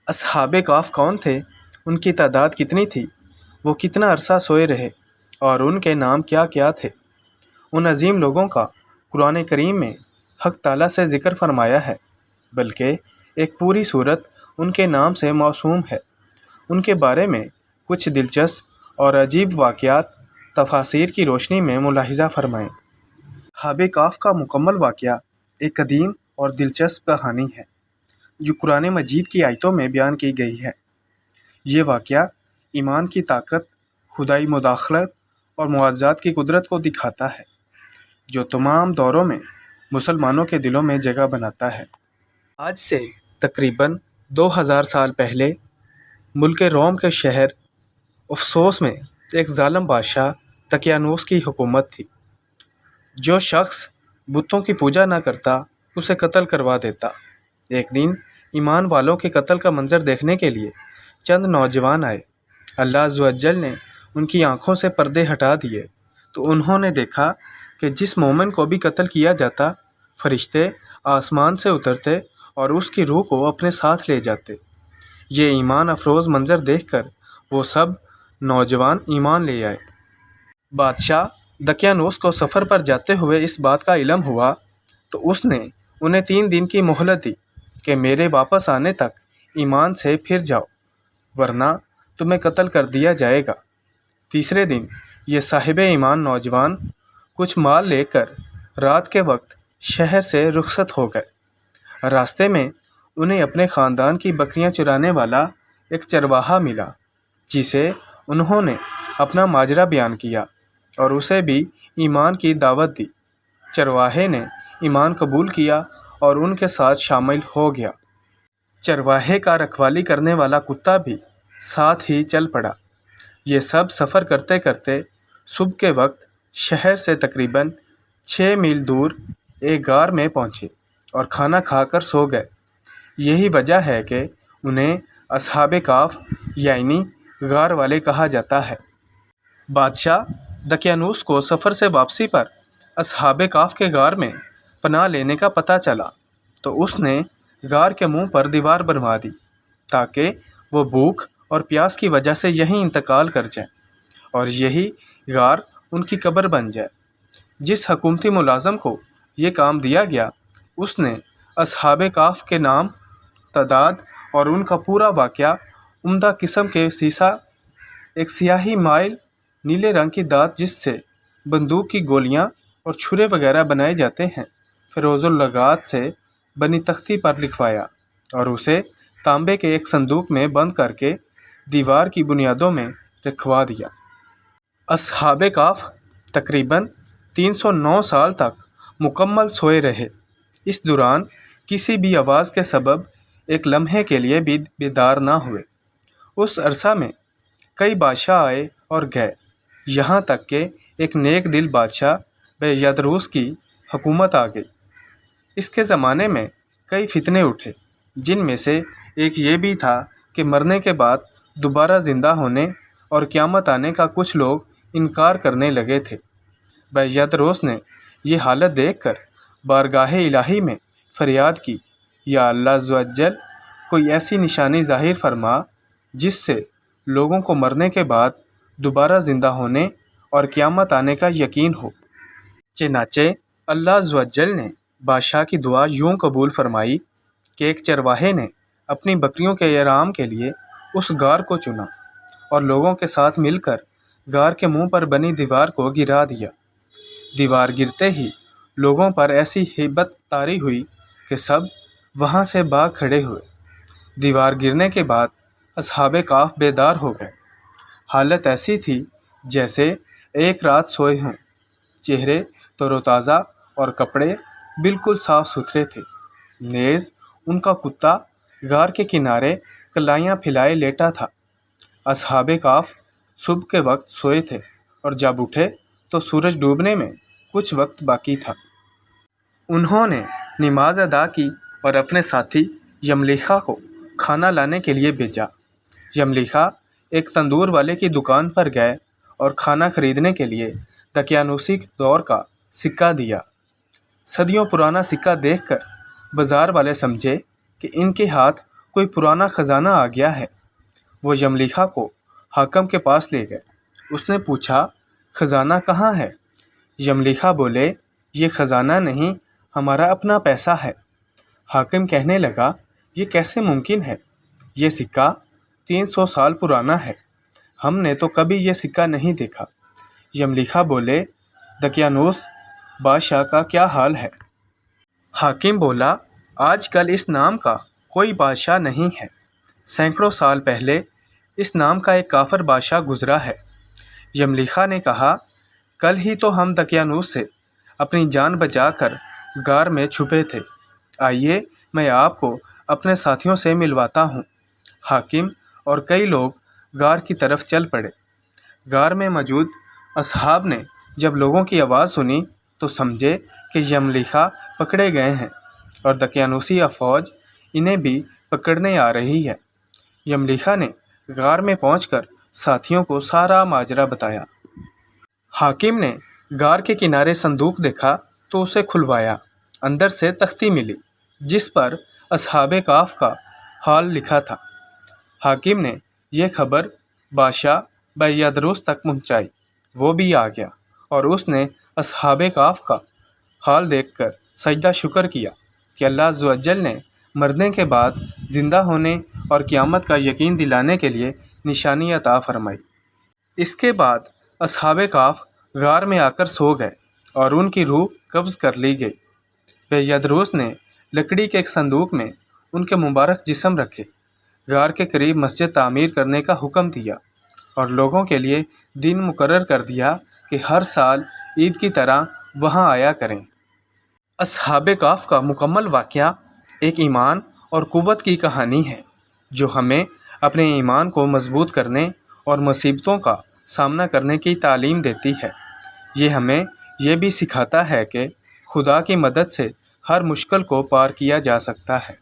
اصحاب کہف کون تھے، ان کی تعداد کتنی تھی، وہ کتنا عرصہ سوئے رہے اور ان کے نام کیا کیا تھے؟ ان عظیم لوگوں کا قرآن کریم میں حق تعالیٰ سے ذکر فرمایا ہے، بلکہ ایک پوری صورت ان کے نام سے موسوم ہے۔ ان کے بارے میں کچھ دلچسپ اور عجیب واقعات تفاسیر کی روشنی میں ملاحظہ فرمائیں۔ اصحاب کہف کا مکمل واقعہ ایک قدیم اور دلچسپ کہانی ہے جو قرآن مجید کی آیتوں میں بیان کی گئی ہے۔ یہ واقعہ ایمان کی طاقت، خدائی مداخلت اور معجزات کی قدرت کو دکھاتا ہے، جو تمام دوروں میں مسلمانوں کے دلوں میں جگہ بناتا ہے۔ آج سے تقریباً 2000 سال پہلے ملک روم کے شہر افسوس میں ایک ظالم بادشاہ دقیانوس کی حکومت تھی۔ جو شخص بتوں کی پوجا نہ کرتا اسے قتل کروا دیتا۔ ایک دن ایمان والوں کے قتل کا منظر دیکھنے کے لیے چند نوجوان آئے۔ اللہ عز و جل نے ان کی آنکھوں سے پردے ہٹا دیے تو انہوں نے دیکھا کہ جس مومن کو بھی قتل کیا جاتا، فرشتے آسمان سے اترتے اور اس کی روح کو اپنے ساتھ لے جاتے۔ یہ ایمان افروز منظر دیکھ کر وہ سب نوجوان ایمان لے آئے۔ بادشاہ دقیانوس کو سفر پر جاتے ہوئے اس بات کا علم ہوا تو اس نے انہیں 3 دن کی مہلت دی کہ میرے واپس آنے تک ایمان سے پھر جاؤ، ورنہ تمہیں قتل کر دیا جائے گا۔ تیسرے دن یہ صاحب ایمان نوجوان کچھ مال لے کر رات کے وقت شہر سے رخصت ہو گئے۔ راستے میں انہیں اپنے خاندان کی بکریاں چرانے والا ایک چرواہا ملا، جسے انہوں نے اپنا ماجرا بیان کیا اور اسے بھی ایمان کی دعوت دی۔ چرواہے نے ایمان قبول کیا اور ان کے ساتھ شامل ہو گیا۔ چرواہے کا رکھوالی کرنے والا کتا بھی ساتھ ہی چل پڑا۔ یہ سب سفر کرتے کرتے صبح کے وقت شہر سے تقریباً 6 میل دور ایک غار میں پہنچے اور کھانا کھا کر سو گئے۔ یہی وجہ ہے کہ انہیں اصحاب کہف یعنی غار والے کہا جاتا ہے۔ بادشاہ دقیانوس کو سفر سے واپسی پر اصحاب کہف کے غار میں پناہ لینے کا پتہ چلا تو اس نے غار کے منہ پر دیوار بنوا دی تاکہ وہ بھوک اور پیاس کی وجہ سے یہیں انتقال کر جائیں اور یہی غار ان کی قبر بن جائے۔ جس حکومتی ملازم کو یہ کام دیا گیا اس نے اصحاب کہف کے نام، تعداد اور ان کا پورا واقعہ عمدہ قسم کے سیسہ، ایک سیاہی مائل نیلے رنگ کی دھات جس سے بندوق کی گولیاں اور چھرے وغیرہ بنائے جاتے ہیں، فیروز اللغات سے بنی تختی پر لکھوایا اور اسے تانبے کے ایک صندوق میں بند کر کے دیوار کی بنیادوں میں رکھوا دیا۔ اصحاب کہف تقریباً 309 سال تک مکمل سوئے رہے۔ اس دوران کسی بھی آواز کے سبب ایک لمحے کے لیے بھی بیدار نہ ہوئے۔ اس عرصہ میں کئی بادشاہ آئے اور گئے، یہاں تک کہ ایک نیک دل بادشاہ بیجادروس کی حکومت آ گئی۔ اس کے زمانے میں کئی فتنے اٹھے، جن میں سے ایک یہ بھی تھا کہ مرنے کے بعد دوبارہ زندہ ہونے اور قیامت آنے کا کچھ لوگ انکار کرنے لگے تھے۔ بیجادروس نے یہ حالت دیکھ کر بارگاہ الہی میں فریاد کی، یا اللہ عز و جل، کوئی ایسی نشانی ظاہر فرما جس سے لوگوں کو مرنے کے بعد دوبارہ زندہ ہونے اور قیامت آنے کا یقین ہو۔ چنانچہ اللہ عز و جل نے بادشاہ کی دعا یوں قبول فرمائی کہ ایک چرواہے نے اپنی بکریوں کے آرام کے لیے اس غار کو چنا اور لوگوں کے ساتھ مل کر غار کے منہ پر بنی دیوار کو گرا دیا۔ دیوار گرتے ہی لوگوں پر ایسی ہیبت طاری ہوئی کہ سب وہاں سے بھاگ کھڑے ہوئے۔ دیوار گرنے کے بعد اصحاب کہف بیدار ہو گئے۔ حالت ایسی تھی جیسے ایک رات سوئے ہوں۔ چہرے تر و تازہ اور کپڑے بالکل صاف ستھرے تھے۔ نیز ان کا کتا غار کے کنارے کلائیاں پھیلائے لیٹا تھا۔ اصحاب کہف صبح کے وقت سوئے تھے اور جب اٹھے تو سورج ڈوبنے میں کچھ وقت باقی تھا۔ انہوں نے نماز ادا کی اور اپنے ساتھی یملیخا کو کھانا لانے کے لیے بھیجا۔ یملیخا ایک تندور والے کی دکان پر گئے اور کھانا خریدنے کے لیے دقیانوسی دور کا سکہ دیا۔ صدیوں پرانا سکہ دیکھ کر بازار والے سمجھے کہ ان کے ہاتھ کوئی پرانا خزانہ آ گیا ہے۔ وہ یملیخا کو حاکم کے پاس لے گئے۔ اس نے پوچھا، خزانہ کہاں ہے؟ یملیخا بولے، یہ خزانہ نہیں، ہمارا اپنا پیسہ ہے۔ حاکم کہنے لگا، یہ کیسے ممکن ہے؟ یہ سکہ 300 سال پرانا ہے، ہم نے تو کبھی یہ سکہ نہیں دیکھا۔ یملیخا بولے، دقیانوس بادشاہ کا کیا حال ہے؟ حاکم بولا، آج کل اس نام کا کوئی بادشاہ نہیں ہے، سینکڑوں سال پہلے اس نام کا ایک کافر بادشاہ گزرا ہے۔ یملیخا نے کہا، کل ہی تو ہم دقیانوس سے اپنی جان بچا کر غار میں چھپے تھے، آئیے میں آپ کو اپنے ساتھیوں سے ملواتا ہوں۔ حاکم اور کئی لوگ غار کی طرف چل پڑے۔ غار میں موجود اصحاب نے جب لوگوں کی آواز سنی تو سمجھے کہ یملیخا پکڑے گئے ہیں اور دقیانوسی فوج انہیں بھی پکڑنے آ رہی ہے۔ یملیخا نے غار میں پہنچ کر ساتھیوں کو سارا ماجرا بتایا۔ حاکم نے غار کے کنارے صندوق دیکھا تو اسے کھلوایا۔ اندر سے تختی ملی جس پر اصحاب کہف کا حال لکھا تھا۔ حاکم نے یہ خبر بادشاہ بلیادروس تک پہنچائی۔ وہ بھی آ گیا اور اس نے اصحاب کہف کا حال دیکھ کر سجدہ شکر کیا کہ اللہ عز و جل نے مرنے کے بعد زندہ ہونے اور قیامت کا یقین دلانے کے لیے نشانی عطا فرمائی۔ اس کے بعد اصحاب کہف غار میں آ کر سو گئے اور ان کی روح قبض کر لی گئی۔ بلیادروس نے لکڑی کے ایک صندوق میں ان کے مبارک جسم رکھے، غار کے قریب مسجد تعمیر کرنے کا حکم دیا اور لوگوں کے لیے دن مقرر کر دیا کہ ہر سال عید کی طرح وہاں آیا کریں۔ اصحاب کہف کا مکمل واقعہ ایک ایمان اور قوت کی کہانی ہے جو ہمیں اپنے ایمان کو مضبوط کرنے اور مصیبتوں کا سامنا کرنے کی تعلیم دیتی ہے۔ یہ ہمیں یہ بھی سکھاتا ہے کہ خدا کی مدد سے ہر مشکل کو پار کیا جا سکتا ہے۔